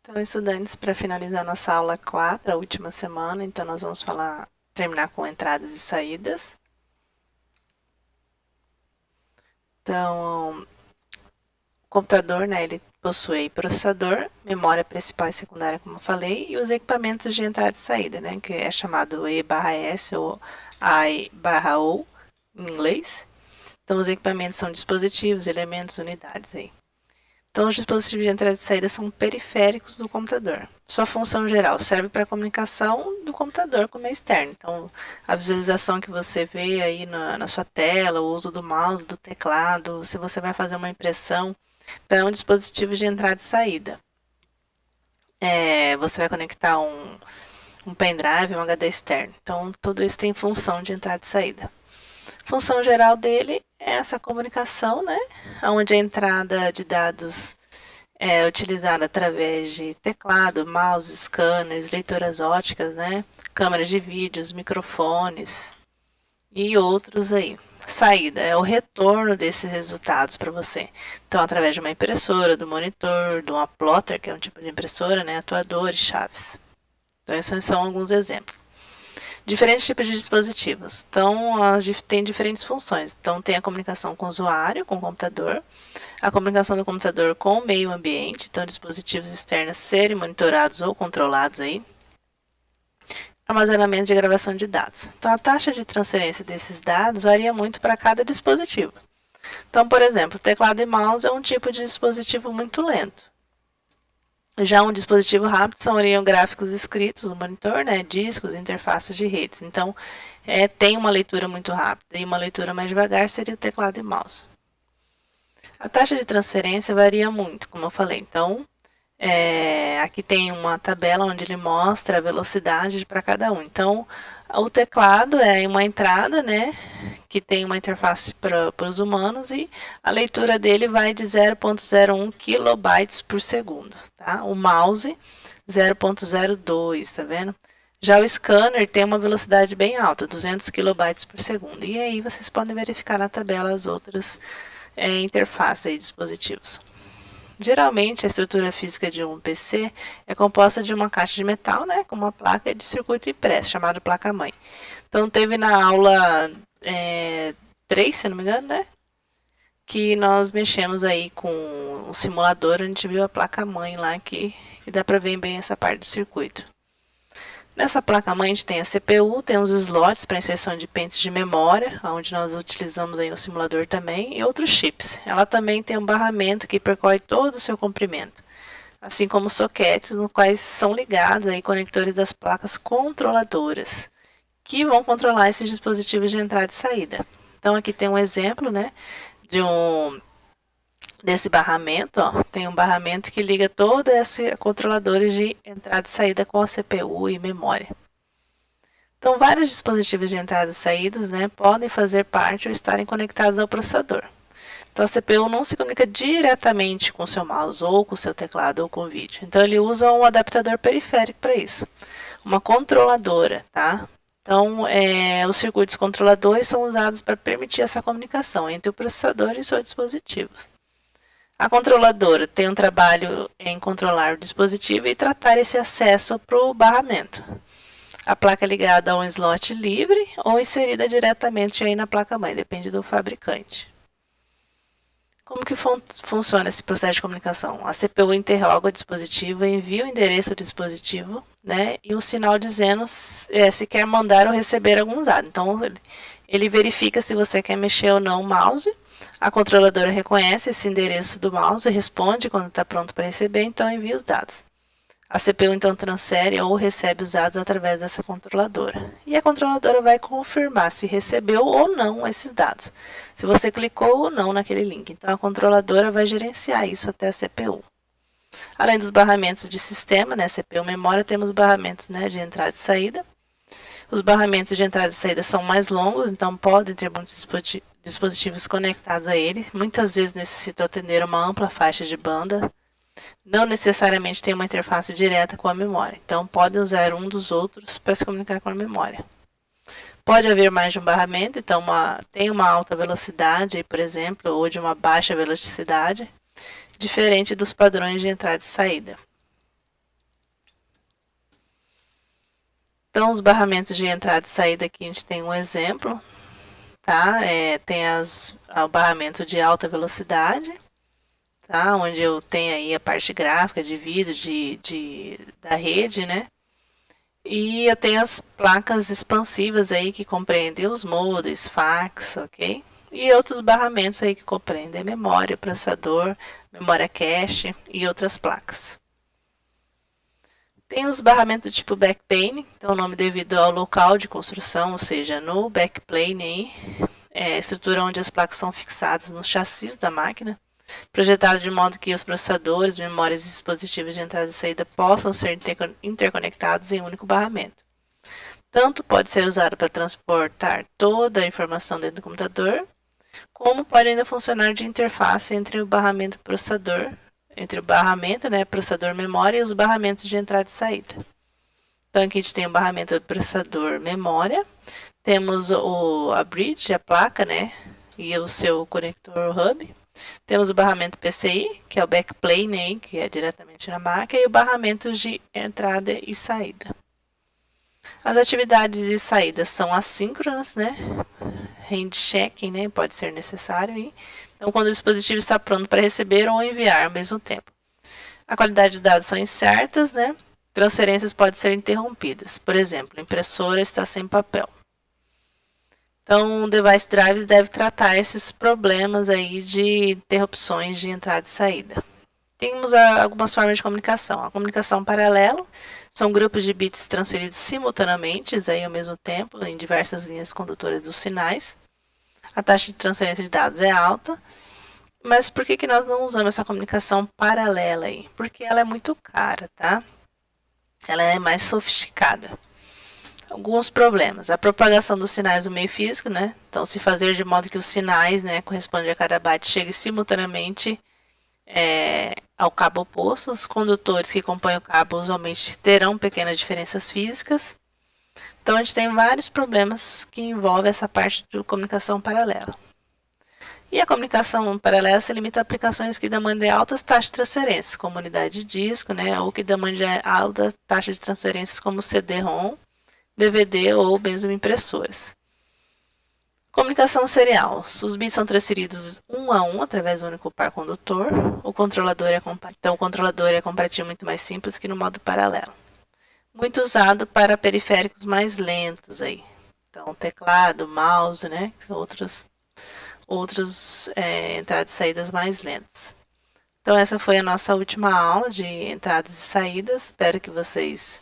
Então, estudantes, para finalizar nossa aula 4, a última semana, então nós vamos terminar com entradas e saídas. Então, o computador, né, ele possui processador, memória principal e secundária, como eu falei, e os equipamentos de entrada e saída, né, que é chamado E/S ou I/O em inglês. Então, os equipamentos são dispositivos, elementos, unidades aí. Então, os dispositivos de entrada e saída são periféricos do computador. Sua função geral serve para a comunicação do computador com o meio externo. Então, a visualização que você vê aí na sua tela, o uso do mouse, do teclado, se você vai fazer uma impressão, então é um dispositivo de entrada e saída. Você vai conectar um pendrive, um HD externo. Então, tudo isso tem função de entrada e saída. Função geral dele é essa comunicação, né? Onde a entrada de dados é utilizada através de teclado, mouse, scanners, leitoras óticas, né? Câmeras de vídeos, microfones e outros aí. Saída é o retorno desses resultados para você. Então, através de uma impressora, do monitor, de uma plotter, que é um tipo de impressora, né? Atuadores, chaves. Então, esses são alguns exemplos. Diferentes tipos de dispositivos. Então, tem diferentes funções. Então, tem a comunicação com o usuário, com o computador, a comunicação do computador com o meio ambiente, então dispositivos externos serem monitorados ou controlados aí. Armazenamento de gravação de dados. Então, a taxa de transferência desses dados varia muito para cada dispositivo. Então, por exemplo, teclado e mouse é um tipo de dispositivo muito lento. Já um dispositivo rápido seriam gráficos escritos no monitor, né, discos, interfaces de redes. Então, tem uma leitura muito rápida e uma leitura mais devagar seria o teclado e mouse. A taxa de transferência varia muito, como eu falei. Então, aqui tem uma tabela onde ele mostra a velocidade para cada um. Então, o teclado é uma entrada, né, que tem uma interface para os humanos e a leitura dele vai de 0,01 kilobytes por segundo, tá? O mouse 0,02, tá vendo? Já o scanner tem uma velocidade bem alta, 200 kilobytes por segundo. E aí vocês podem verificar na tabela as outras interfaces e dispositivos. Geralmente, a estrutura física de um PC é composta de uma caixa de metal, né, com uma placa de circuito impresso, chamada placa-mãe. Então, teve na aula 3, se não me engano, né, que nós mexemos aí com um simulador, onde a gente viu a placa-mãe lá, que dá para ver bem essa parte do circuito. Nessa placa-mãe a gente tem a CPU, tem os slots para inserção de pentes de memória, onde nós utilizamos aí no simulador também, e outros chips. Ela também tem um barramento que percorre todo o seu comprimento, assim como soquetes, no quais são ligados aí conectores das placas controladoras, que vão controlar esses dispositivos de entrada e saída. Então aqui tem um exemplo, né, desse barramento, ó, tem um barramento que liga todos esses controladores de entrada e saída com a CPU e memória. Então, vários dispositivos de entrada e saídas, né, podem fazer parte ou estarem conectados ao processador. Então, a CPU não se comunica diretamente com o seu mouse, ou com o seu teclado, ou com o vídeo. Então, ele usa um adaptador periférico para isso. Uma controladora, tá? Então, os circuitos controladores são usados para permitir essa comunicação entre o processador e seus dispositivos. A controladora tem um trabalho em controlar o dispositivo e tratar esse acesso para o barramento. A placa é ligada a um slot livre ou inserida diretamente aí na placa-mãe, depende do fabricante. Como que funciona esse processo de comunicação? A CPU interroga o dispositivo, envia o endereço do dispositivo, né, e um sinal dizendo se quer mandar ou receber algum dado. Então, ele verifica se você quer mexer ou não o mouse. A controladora reconhece esse endereço do mouse e responde quando está pronto para receber, então envia os dados. A CPU então transfere ou recebe os dados através dessa controladora. E a controladora vai confirmar se recebeu ou não esses dados. Se você clicou ou não naquele link. Então a controladora vai gerenciar isso até a CPU. Além dos barramentos de sistema, né, CPU e memória, temos barramentos, né, de entrada e saída. Os barramentos de entrada e saída são mais longos, então podem ter muitos dispositivos conectados a ele. Muitas vezes necessitam atender uma ampla faixa de banda. Não necessariamente tem uma interface direta com a memória, então podem usar um dos outros para se comunicar com a memória. Pode haver mais de um barramento, então tem uma alta velocidade, por exemplo, ou de uma baixa velocidade, diferente dos padrões de entrada e saída. Então, os barramentos de entrada e saída aqui a gente tem um exemplo, tá? Tem o barramento de alta velocidade, tá? Onde eu tenho aí a parte gráfica de vídeo da rede, né? E eu tenho as placas expansivas aí que compreendem os modems, fax, ok? E outros barramentos aí que compreendem memória, processador, memória cache e outras placas. Tem os barramentos tipo backplane, então o nome devido ao local de construção, ou seja, no backplane aí, é a estrutura onde as placas são fixadas no chassi da máquina, projetado de modo que os processadores, memórias e dispositivos de entrada e saída possam ser interconectados em um único barramento. Tanto pode ser usado para transportar toda a informação dentro do computador, como pode ainda funcionar de interface entre o barramento processador, né, processador memória e os barramentos de entrada e saída. Então aqui a gente tem o barramento processador memória, temos a bridge, a placa, né, e o seu conector hub. Temos o barramento PCI, que é o backplane, que é diretamente na máquina, e o barramento de entrada e saída. As atividades de saída são assíncronas, né? Handshake, né? Pode ser necessário. Então, quando o dispositivo está pronto para receber ou enviar ao mesmo tempo. A qualidade de dados são incertas, né? Transferências podem ser interrompidas. Por exemplo, a impressora está sem papel. Então, o device drives deve tratar esses problemas aí de interrupções de entrada e saída. Temos algumas formas de comunicação. A comunicação paralelo são grupos de bits transferidos simultaneamente, aí ao mesmo tempo, em diversas linhas condutoras dos sinais. A taxa de transferência de dados é alta, mas por que nós não usamos essa comunicação paralela aí? Porque ela é muito cara, tá? Ela é mais sofisticada. Alguns problemas. A propagação dos sinais no meio físico, né? Então, se fazer de modo que os sinais, né, correspondem a cada byte, cheguem simultaneamente ao cabo oposto. Os condutores que compõem o cabo usualmente terão pequenas diferenças físicas. Então, a gente tem vários problemas que envolvem essa parte de comunicação paralela. E a comunicação paralela se limita a aplicações que demandem altas taxas de transferência, como unidade de disco, né, ou que demandem alta taxa de transferências como CD-ROM, DVD ou mesmo impressoras. Comunicação serial. Os bits são transferidos um a um através do único par condutor. O controlador é comparativo muito mais simples que no modo paralelo. Muito usado para periféricos mais lentos aí. Então, teclado, mouse, né? Outros entradas e saídas mais lentas. Então, essa foi a nossa última aula de entradas e saídas. Espero que vocês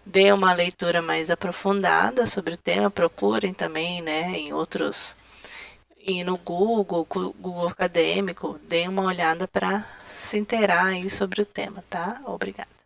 deem uma leitura mais aprofundada sobre o tema. Procurem também, né, e no Google Acadêmico, deem uma olhada para se inteirar aí sobre o tema, tá? Obrigada.